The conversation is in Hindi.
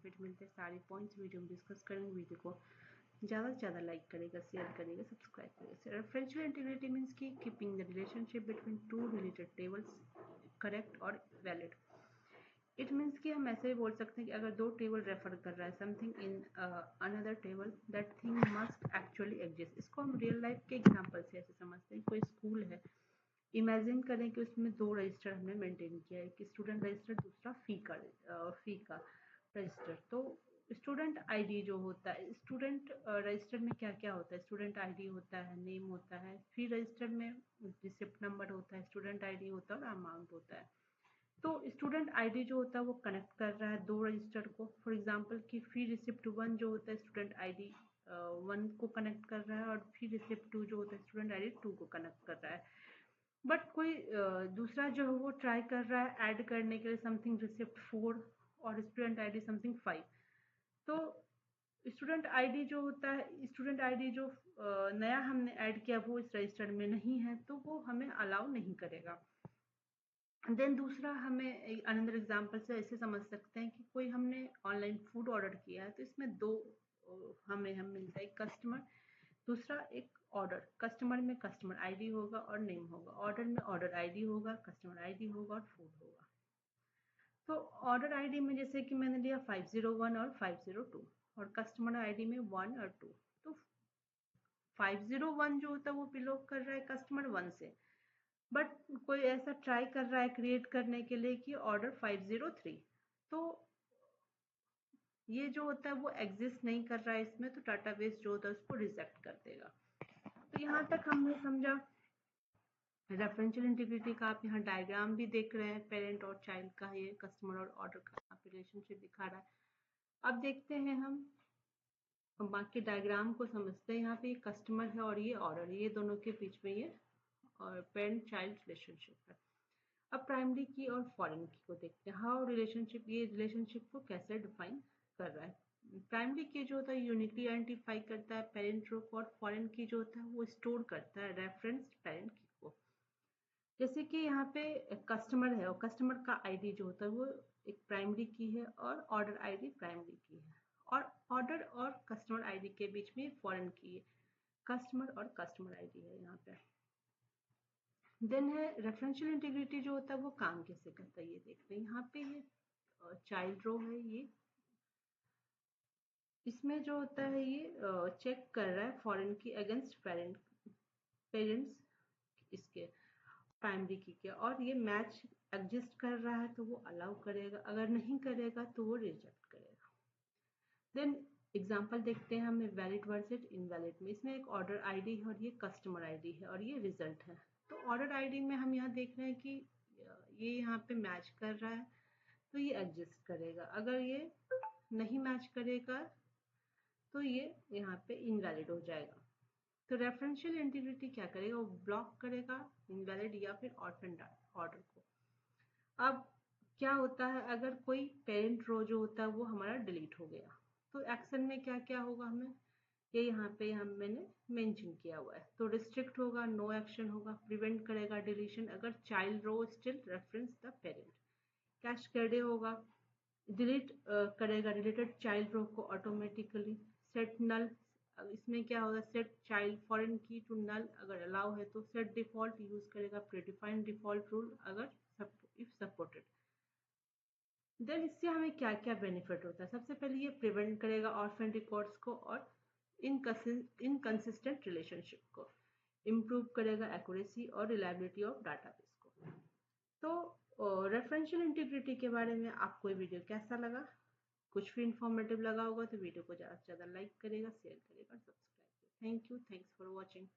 बेनिफिट मिलते हैं, सारे पॉइंट्स वीडियो में डिस्कस करेंगे। वीडियो को ज़्यादा से ज़्यादा लाइक करेगा, शेयर करेगा, सब्सक्राइब करेगा। रेफरेंशियल इंटीग्रिटी मीन्स की keeping the relationship between two related tables correct और वैलिड। इट मीन्स कि हम ऐसे भी बोल सकते हैं कि अगर दो टेबल रेफर कर रहा है something in another table, that thing must actually exist. इसको हम रियल लाइफ के एग्जांपल से ऐसे समझते हैं। कोई स्कूल है, इमेजिन करें कि उसमें दो रजिस्टर हमने मेंटेन किया है, कि स्टूडेंट रजिस्टर, दूसरा फी का रजिस्टर। तो स्टूडेंट आईडी जो होता है, स्टूडेंट रजिस्टर में क्या क्या होता है, स्टूडेंट आईडी होता है, नेम होता है। फी रजिस्टर में रिसिप्ट नंबर होता है, स्टूडेंट आईडी होता है और अमाउंट होता है। तो स्टूडेंट आईडी जो होता है वो कनेक्ट कर रहा है दो रजिस्टर को। फॉर एग्जांपल कि फी रिसिप्ट 1 जो होता है स्टूडेंट आईडी 1 को कनेक्ट कर रहा है, और फी रिसिप्ट 2 जो होता है स्टूडेंट आईडी 2 को कनेक्ट कर रहा है। बट कोई दूसरा जो है वो ट्राई कर रहा है ऐड करने के लिए समथिंग रिसिप्ट 4 और स्टूडेंट आईडी समथिंग 5। तो स्टूडेंट आईडी जो होता है, स्टूडेंट आईडी जो नया हमने ऐड किया वो इस रजिस्टर में नहीं है, तो वो हमें अलाउ नहीं करेगा। देन दूसरा हमें अनदर एग्जांपल से ऐसे समझ सकते हैं कि कोई हमने ऑनलाइन फूड ऑर्डर किया है, तो इसमें दो हमें मिलता है, एक कस्टमर, दूसरा एक ऑर्डर। कस्टमर में कस्टमर आईडी होगा और नेम होगा, ऑर्डर में ऑर्डर आईडी होगा, कस्टमर आईडी होगा और फूड होगा। तो ऑर्डर आईडी में जैसे कि मैंने लिया 501 और 502, और कस्टमर आईडी में 1 और 2। तो 501 जो होता है वो बिलोंग कर रहा है कस्टमर 1 से, बट कोई ऐसा ट्राई कर रहा है क्रिएट करने के लिए कि ऑर्डर 503, तो ये जो होता है वो एग्जिस्ट नहीं कर रहा है इसमें, तो डाटाबेस जो होता है उसको रिजेक्ट कर देगा। तो यहाँ तक हमने समझा रेफरेंशियल इंटीग्रिटी का। आप यहाँ डायग्राम भी देख रहे हैं, पेरेंट और चाइल्ड का, ये कस्टमर और ऑर्डर का रिलेशनशिप दिखा रहा है। अब देखते हैं हम बाकी डायग्राम को समझते हैं। यहाँ पे ये कस्टमर है और ये ऑर्डर, ये दोनों के बीच में ये और पेरेंट चाइल्ड रिलेशनशिप है। अब प्राइमरी की और फॉरेन की को देखते हैं, हाउ रिलेशनशिप, ये रिलेशनशिप को कैसे डिफाइन कर रहा है। प्राइमरी की जो होता है यूनिकली आइडेंटिफाई करता है पेरेंट रो को, और फॉरेन की जो होता है वो स्टोर करता है रेफरेंस पेरेंट की को। जैसे कि यहाँ पे कस्टमर है और कस्टमर का आईडी जो होता है वो एक प्राइमरी की है और ऑर्डर आईडी प्राइमरी की है, और ऑर्डर और कस्टमर आईडी के बीच में फॉरेन की है, कस्टमर और कस्टमर आईडी है यहाँ पे। देन है रेफरेंशियल इंटीग्रिटी जो होता है वो काम कैसे करता है, ये देखते हैं। यहाँ पे ये चाइल्ड रो है, ये इसमें जो होता है ये चेक कर रहा है फॉरेन की अगेंस्ट पेरेंट्स इसके प्राइमरी की के, और ये मैच एग्जिस्ट कर रहा है तो वो अलाउ करेगा, अगर नहीं करेगा तो वो रिजेक्ट करेगा। देन एग्जाम्पल देखते हैं हमें वैलिड वर्सेस इनवैलिड में। इसमें एक ऑर्डर आईडी है और ये कस्टमर आईडी है और ये रिजल्ट है। तो ऑर्डर आईडी में हम यहाँ देख रहे हैं कि ये यहाँ पे मैच कर रहा है तो ये एग्जिस्ट करेगा, अगर ये नहीं मैच करेगा तो ये यहाँ पे इनवैलिड हो जाएगा। तो रेफरेंशियल इंटीग्रिटी क्या करेगा, वो ब्लॉक करेगा इनवैलिड या फिर ऑर्फन ऑर्डर को। अब क्या होता है अगर कोई पेरेंट रो जो होता है वो हमारा डिलीट हो गया, तो एक्शन में क्या क्या होगा हमें, ये यहाँ पे मैंने मेंशन किया हुआ है। तो रिस्ट्रिक्ट होगा, नो एक्शन होगा, प्रिवेंट करेगा डिलीशन अगर child row still reference the parent. Cascade होगा, डिलीट करेगा रिलेटेड चाइल्ड रो को ऑटोमेटिकली। सेट नल, इसमें क्या होगा, set child foreign key to null अगर अलाउ है तो। सेट डिफॉल्ट यूज करेगा प्रीडिफाइंड डिफॉल्ट रूल अगर इफ सपोर्टेड। देन इससे हमें क्या क्या बेनिफिट होता है, सबसे पहले ये प्रिवेंट करेगा ऑर्फन रिकॉर्ड्स को और इनकंसिस्टेंट रिलेशनशिप को, इम्प्रूव करेगा एक्यूरेसी और रिलायबिलिटी ऑफ डाटाबेस को। तो रेफरेंशियल इंटीग्रिटी के बारे में आपको ये वीडियो कैसा लगा, कुछ भी इंफॉर्मेटिव लगा होगा तो वीडियो को ज़्यादा से ज़्यादा लाइक करेगा, शेयर करेगा और सब्सक्राइब करेगा। Thank you, thanks for watching.